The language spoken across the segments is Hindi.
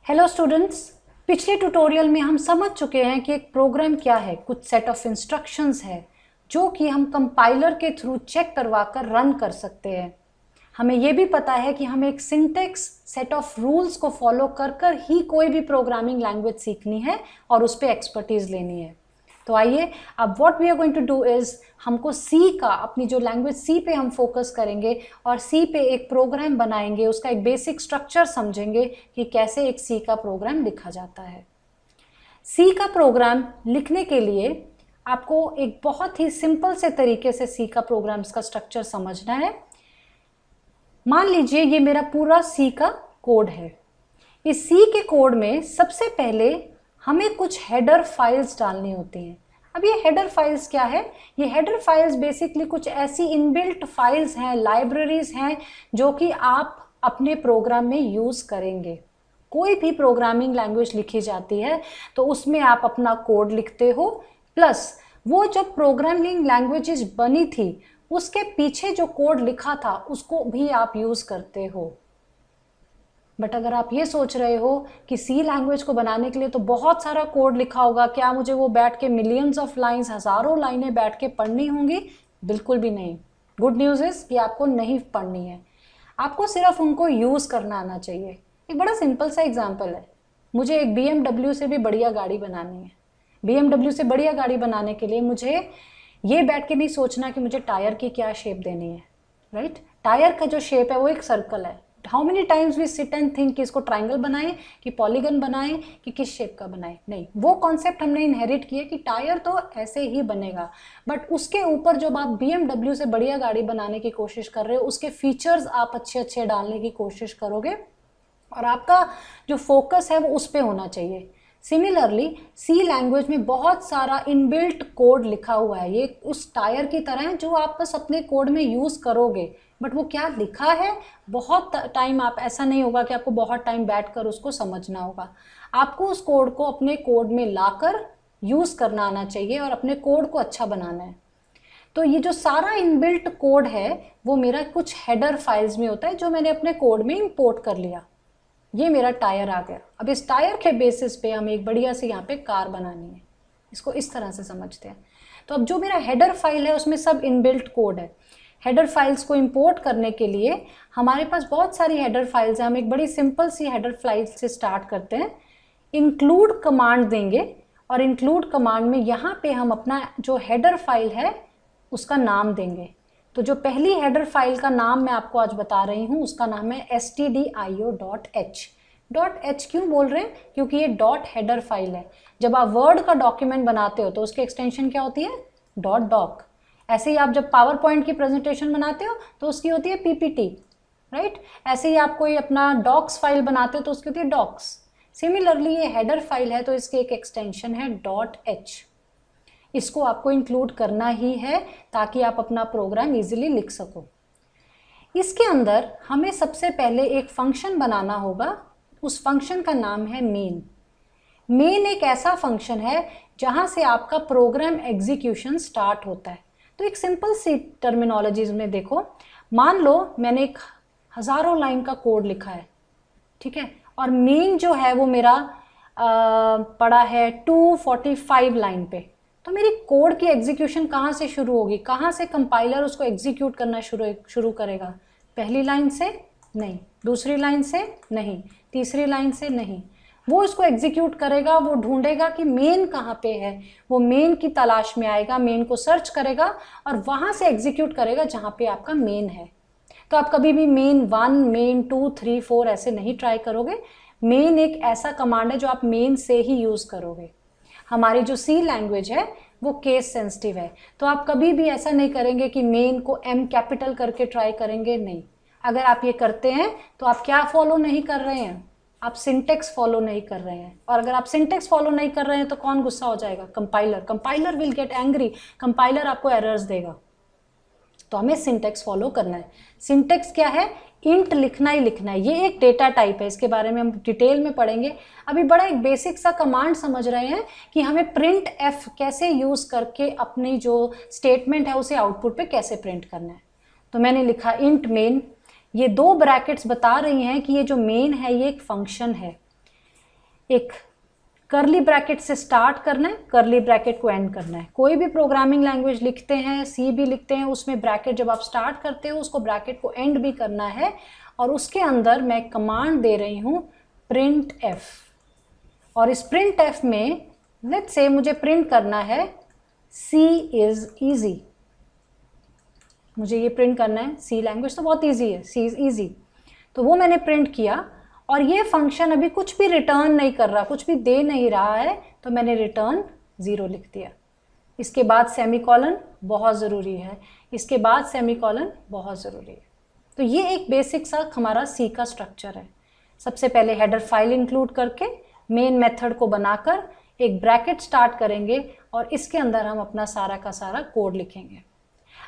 हेलो स्टूडेंट्स, पिछले ट्यूटोरियल में हम समझ चुके हैं कि एक प्रोग्राम क्या है। कुछ सेट ऑफ इंस्ट्रक्शंस है जो कि हम कंपाइलर के थ्रू चेक करवा कर रन कर सकते हैं। हमें यह भी पता है कि हमें एक सिंटेक्स सेट ऑफ रूल्स को फॉलो कर कर ही कोई भी प्रोग्रामिंग लैंग्वेज सीखनी है और उस पर एक्सपर्टीज लेनी है। तो आइए अब what we are going to do is हमको सी का, अपनी जो लैंग्वेज सी पे हम फोकस करेंगे और सी पे एक प्रोग्राम बनाएंगे, उसका एक बेसिक स्ट्रक्चर समझेंगे कि कैसे एक सी का प्रोग्राम लिखा जाता है। सी का प्रोग्राम लिखने के लिए आपको एक बहुत ही सिंपल से तरीके से सी का प्रोग्राम्स का स्ट्रक्चर समझना है। मान लीजिए ये मेरा पूरा सी का कोड है। इस सी के कोड में सबसे पहले हमें कुछ हेडर फाइल्स डालनी होती हैं। अब ये हेडर फाइल्स क्या है? ये हेडर फाइल्स बेसिकली कुछ ऐसी इनबिल्ट फाइल्स हैं, लाइब्रेरीज हैं जो कि आप अपने प्रोग्राम में यूज़ करेंगे। कोई भी प्रोग्रामिंग लैंग्वेज लिखी जाती है तो उसमें आप अपना कोड लिखते हो, प्लस वो जब प्रोग्रामिंग लैंग्वेजेस बनी थी उसके पीछे जो कोड लिखा था उसको भी आप यूज़ करते हो। बट अगर आप ये सोच रहे हो कि सी लैंग्वेज को बनाने के लिए तो बहुत सारा कोड लिखा होगा, क्या मुझे वो बैठ के मिलियंस ऑफ लाइंस, हज़ारों लाइनें बैठ के पढ़नी होंगी? बिल्कुल भी नहीं। गुड न्यूज़ इज़ कि आपको नहीं पढ़नी है, आपको सिर्फ उनको यूज़ करना आना चाहिए। एक बड़ा सिंपल सा एग्जाम्पल है, मुझे एक BMW से भी बढ़िया गाड़ी बनानी है। BMW से बढ़िया गाड़ी बनाने के लिए मुझे ये बैठ के नहीं सोचना कि मुझे टायर की क्या शेप देनी है, राइट? टायर का जो शेप है वो एक सर्कल है। How many times we sit and think कि इसको ट्राइंगल बनाएं कि पॉलीगन बनाएं कि किस शेप का बनाएं? नहीं, वो कॉन्सेप्ट हमने इनहेरिट किया कि टायर तो ऐसे ही बनेगा। बट उसके ऊपर जब आप BMW से बढ़िया गाड़ी बनाने की कोशिश कर रहे हो, उसके फीचर्स आप अच्छे अच्छे डालने की कोशिश करोगे और आपका जो फोकस है वो उस पर होना चाहिए। सिमिलरली सी लैंग्वेज में बहुत सारा इनबिल्ट कोड लिखा हुआ है। ये उस टायर की तरह है जो आप बस अपने कोड में यूज़ करोगे, बट वो क्या लिखा है बहुत टाइम आप, ऐसा नहीं होगा कि आपको बहुत टाइम बैठकर उसको समझना होगा। आपको उस कोड को अपने कोड में लाकर यूज़ करना आना चाहिए और अपने कोड को अच्छा बनाना है। तो ये जो सारा इनबिल्ट कोड है वो मेरा कुछ हेडर फाइल्स में होता है जो मैंने अपने कोड में इंपोर्ट कर लिया। ये मेरा टायर आ गया। अब इस टायर के बेसिस पे हमें एक बढ़िया से यहाँ पे कार बनानी है। इसको इस तरह से समझते हैं। तो अब जो मेरा हेडर फाइल है उसमें सब इनबिल्ट कोड है। हेडर फाइल्स को इंपोर्ट करने के लिए हमारे पास बहुत सारी हेडर फाइल्स हैं। हम एक बड़ी सिंपल सी हेडर फाइल से स्टार्ट करते हैं। इंक्लूड कमांड देंगे और इंक्लूड कमांड में यहाँ पे हम अपना जो हेडर फाइल है उसका नाम देंगे। तो जो पहली हेडर फाइल का नाम मैं आपको आज बता रही हूँ उसका नाम है stdio.h। .h क्यों बोल रहे हैं? क्योंकि ये डॉट हेडर फाइल है। जब आप वर्ड का डॉक्यूमेंट बनाते हो तो उसकी एक्सटेंशन क्या होती है? .doc। ऐसे ही आप जब पावर पॉइंट की प्रेजेंटेशन बनाते हो तो उसकी होती है PPT, राइट? ऐसे ही आप कोई अपना डॉक्स फाइल बनाते हो तो उसकी होती है डॉक्स। सिमिलरली ये हेडर फाइल है तो इसकी एक एक्सटेंशन है .h। इसको आपको इंक्लूड करना ही है ताकि आप अपना प्रोग्राम इजीली लिख सको। इसके अंदर हमें सबसे पहले एक फंक्शन बनाना होगा। उस फंक्शन का नाम है मेन। मेन एक ऐसा फंक्शन है जहां से आपका प्रोग्राम एग्जीक्यूशन स्टार्ट होता है। तो एक सिंपल सी टर्मिनोलॉजीज में देखो, मान लो मैंने एक हज़ारों लाइन का कोड लिखा है, ठीक है, और मेन जो है वो मेरा पड़ा है 245 लाइन पे। तो मेरी कोड की एग्जीक्यूशन कहाँ से शुरू होगी? कहाँ से कंपाइलर उसको एग्जीक्यूट करना शुरू करेगा? पहली लाइन से नहीं, दूसरी लाइन से नहीं, तीसरी लाइन से नहीं। वो इसको एग्जीक्यूट करेगा, वो ढूंढेगा कि मेन कहाँ पे है, वो मेन की तलाश में आएगा, मेन को सर्च करेगा और वहाँ से एग्जीक्यूट करेगा जहाँ पे आपका मेन है। तो आप कभी भी मेन 1, मेन 2, 3, 4 ऐसे नहीं ट्राई करोगे। मेन एक ऐसा कमांड है जो आप मेन से ही यूज़ करोगे। हमारी जो सी लैंग्वेज है वो केस सेंसिटिव है, तो आप कभी भी ऐसा नहीं करेंगे कि मेन को M कैपिटल करके ट्राई करेंगे, नहीं। अगर आप ये करते हैं तो आप क्या फॉलो नहीं कर रहे हैं? आप सिंटेक्स फॉलो नहीं कर रहे हैं। और अगर आप सिंटेक्स फॉलो नहीं कर रहे हैं तो कौन गुस्सा हो जाएगा? Compiler. Compiler will get angry. Compiler आपको एरर्स देगा। तो हमें सिंटेक्स फॉलो करना है। सिंटेक्स क्या है? इंट लिखना ही लिखना है। ये एक डेटा टाइप है, इसके बारे में हम डिटेल में पढ़ेंगे। अभी बड़ा एक बेसिक सा कमांड समझ रहे हैं कि हमें प्रिंट एफ कैसे यूज़ करके अपनी जो स्टेटमेंट है उसे आउटपुट पे कैसे प्रिंट करना है। तो मैंने लिखा इंट मेन। ये 2 ब्रैकेट्स बता रही हैं कि ये जो मेन है ये एक फंक्शन है। एक कर्ली ब्रैकेट से स्टार्ट करना है, कर्ली ब्रैकेट को एंड करना है। कोई भी प्रोग्रामिंग लैंग्वेज लिखते हैं, सी भी लिखते हैं, उसमें ब्रैकेट जब आप स्टार्ट करते हो उसको ब्रैकेट को एंड भी करना है। और उसके अंदर मैं कमांड दे रही हूँ प्रिंट एफ, और इस प्रिंट एफ में लेट्स से मुझे प्रिंट करना है सी इज ईजी। मुझे ये प्रिंट करना है, सी लैंग्वेज तो बहुत ईजी है, सी इज ईजी, तो वो मैंने प्रिंट किया। और ये फंक्शन अभी कुछ भी रिटर्न नहीं कर रहा, कुछ भी दे नहीं रहा है, तो मैंने रिटर्न 0 लिख दिया। इसके बाद सेमीकोलन बहुत ज़रूरी है, इसके बाद सेमीकोलन बहुत ज़रूरी है। तो ये एक बेसिक सा हमारा सी का स्ट्रक्चर है। सबसे पहले हेडर फाइल इंक्लूड करके मेन मेथड को बनाकर एक ब्रैकेट स्टार्ट करेंगे और इसके अंदर हम अपना सारा का सारा कोड लिखेंगे।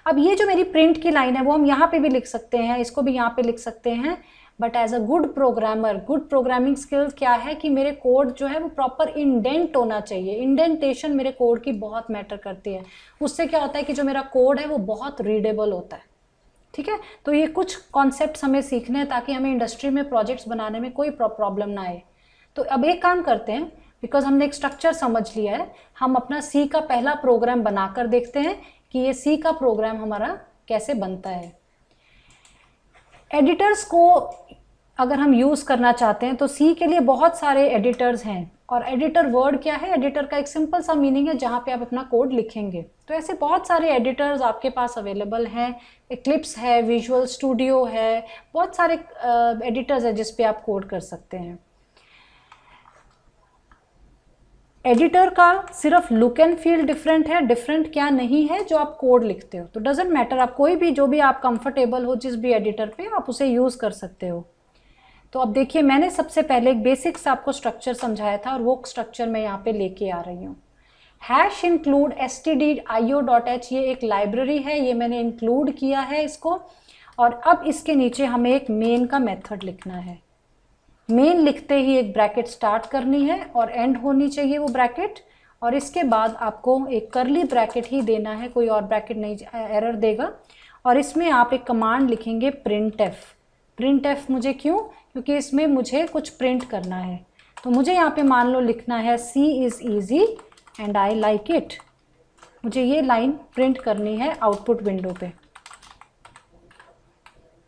अब ये जो मेरी प्रिंट की लाइन है वो हम यहाँ पे भी लिख सकते हैं, इसको भी यहाँ पे लिख सकते हैं, but as a good programmer, good programming skills क्या है कि मेरे कोड जो है वो प्रॉपर इंडेंट होना चाहिए। इंडेंटेशन मेरे कोड की बहुत मैटर करती है। उससे क्या होता है कि जो मेरा कोड है वो बहुत रीडेबल होता है। ठीक है, तो ये कुछ कॉन्सेप्ट्स हमें सीखने हैं ताकि हमें इंडस्ट्री में प्रोजेक्ट्स बनाने में कोई प्रॉब्लम ना आए। तो अब एक काम करते हैं, बिकॉज हमने एक स्ट्रक्चर समझ लिया है, हम अपना सी का पहला प्रोग्राम बनाकर देखते हैं कि ये सी का प्रोग्राम हमारा कैसे बनता है। एडिटर्स को अगर हम यूज़ करना चाहते हैं तो सी के लिए बहुत सारे एडिटर्स हैं। और एडिटर वर्ड क्या है? एडिटर का एक सिंपल सा मीनिंग है जहाँ पे आप अपना कोड लिखेंगे। तो ऐसे बहुत सारे एडिटर्स आपके पास अवेलेबल हैं। इक्लिप्स है, विजुअल स्टूडियो है, बहुत सारे एडिटर्स है जिस पे आप कोड कर सकते हैं। एडिटर का सिर्फ लुक एंड फील डिफरेंट है, डिफरेंट क्या नहीं है जो आप कोड लिखते हो। तो डजेंट मैटर, आप कोई भी जो भी आप कंफर्टेबल हो जिस भी एडिटर पे आप उसे यूज़ कर सकते हो। तो अब देखिए, मैंने सबसे पहले एक बेसिक्स आपको स्ट्रक्चर समझाया था और वो स्ट्रक्चर मैं यहाँ पे लेके आ रही हूँ। हैश इंक्लूड stdio.h, ये एक लाइब्रेरी है, ये मैंने इंक्लूड किया है इसको। और अब इसके नीचे हमें एक मेन का मेथड लिखना है। मेन लिखते ही एक ब्रैकेट स्टार्ट करनी है और एंड होनी चाहिए वो ब्रैकेट, और इसके बाद आपको एक कर्ली ब्रैकेट ही देना है, कोई और ब्रैकेट नहीं, एरर देगा। और इसमें आप एक कमांड लिखेंगे प्रिंट एफ। प्रिंट एफ मुझे क्यों? क्योंकि इसमें मुझे कुछ प्रिंट करना है। तो मुझे यहाँ पे मान लो लिखना है C is easy and I like it. मुझे ये लाइन प्रिंट करनी है आउटपुट विंडो पे।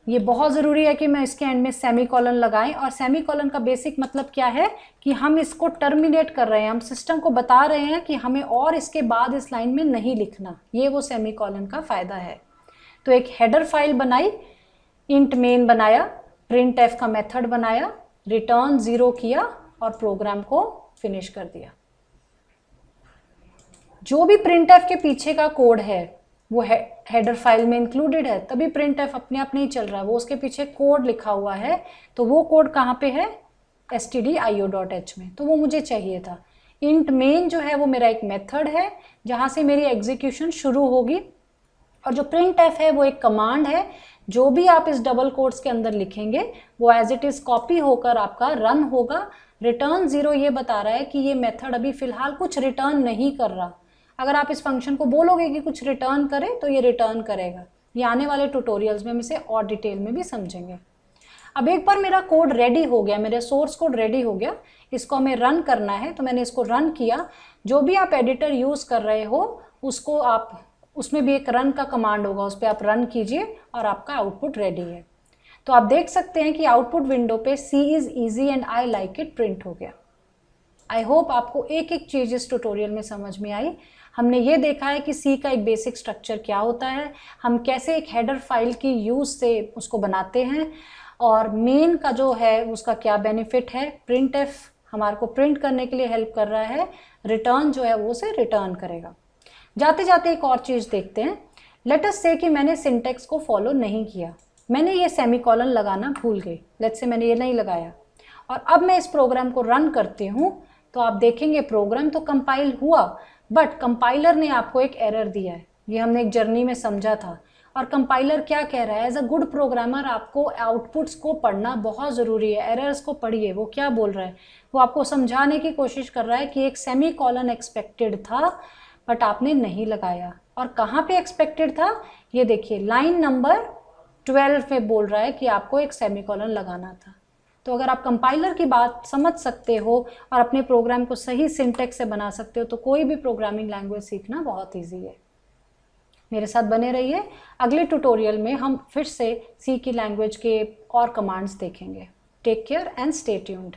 ये बहुत ज़रूरी है कि मैं इसके एंड में सेमीकोलन लगाएं। और सेमीकोलन का बेसिक मतलब क्या है कि हम इसको टर्मिनेट कर रहे हैं, हम सिस्टम को बता रहे हैं कि हमें और इसके बाद इस लाइन में नहीं लिखना। ये वो सेमीकोलन का फ़ायदा है। तो एक हेडर फाइल बनाई, इंट मेन बनाया, प्रिंट एफ का मेथड बनाया, रिटर्न 0 किया और प्रोग्राम को फिनिश कर दिया। जो भी प्रिंट एफ के पीछे का कोड है वो हेडर फाइल में इंक्लूडेड है, तभी प्रिंट एफ अपने आप नहीं चल रहा, वो उसके पीछे कोड लिखा हुआ है। तो वो कोड कहाँ पे है? stdio.h में। तो वो मुझे चाहिए था। इंट मेन जो है वो मेरा एक मेथड है जहाँ से मेरी एग्जीक्यूशन शुरू होगी, और जो प्रिंट एफ है वो एक कमांड है। जो भी आप इस डबल कोट्स के अंदर लिखेंगे वो एज इट इज़ कॉपी होकर आपका रन होगा। रिटर्न 0 ये बता रहा है कि ये मेथड अभी फ़िलहाल कुछ रिटर्न नहीं कर रहा। अगर आप इस फंक्शन को बोलोगे कि कुछ रिटर्न करे तो ये रिटर्न करेगा। ये आने वाले ट्यूटोरियल्स में हम इसे और डिटेल में भी समझेंगे। अब एक बार मेरा कोड रेडी हो गया, मेरे सोर्स कोड रेडी हो गया, इसको हमें रन करना है। तो मैंने इसको रन किया। जो भी आप एडिटर यूज़ कर रहे हो उसको आप, उसमें भी एक रन का कमांड होगा, उस पर आप रन कीजिए और आपका आउटपुट रेडी है। तो आप देख सकते हैं कि आउटपुट विंडो पे C is easy and I like it print हो गया। आई होप आपको एक एक चीज़ इस ट्यूटोरियल में समझ में आई। हमने ये देखा है कि सी का एक बेसिक स्ट्रक्चर क्या होता है, हम कैसे एक हेडर फाइल की यूज़ से उसको बनाते हैं, और मेन का जो है उसका क्या बेनिफिट है। प्रिंट एफ हमारे को प्रिंट करने के लिए हेल्प कर रहा है, रिटर्न जो है वो उसे रिटर्न करेगा। जाते जाते एक और चीज़ देखते हैं। लेट अस से कि मैंने सिंटेक्स को फॉलो नहीं किया, मैंने ये सेमीकोलन लगाना भूल गई। लेट्स से मैंने ये नहीं लगाया और अब मैं इस प्रोग्राम को रन करती हूँ, तो आप देखेंगे प्रोग्राम तो कंपाइल हुआ, बट कंपाइलर ने आपको एक एरर दिया है। ये हमने एक जर्नी में समझा था। और कंपाइलर क्या कह रहा है? एज अ गुड प्रोग्रामर आपको आउटपुट्स को पढ़ना बहुत ज़रूरी है। एरर्स को पढ़िए, वो क्या बोल रहा है। वो आपको समझाने की कोशिश कर रहा है कि एक सेमीकोलन एक्सपेक्टेड था बट आपने नहीं लगाया। और कहाँ पे एक्सपेक्टेड था? ये देखिए लाइन नंबर 12 में बोल रहा है कि आपको एक सेमीकोलन लगाना था। तो अगर आप कंपाइलर की बात समझ सकते हो और अपने प्रोग्राम को सही सिंटेक्स से बना सकते हो तो कोई भी प्रोग्रामिंग लैंग्वेज सीखना बहुत ईजी है। मेरे साथ बने रहिए, अगले ट्यूटोरियल में हम फिर से सी की लैंग्वेज के और कमांड्स देखेंगे। Take care and stay tuned.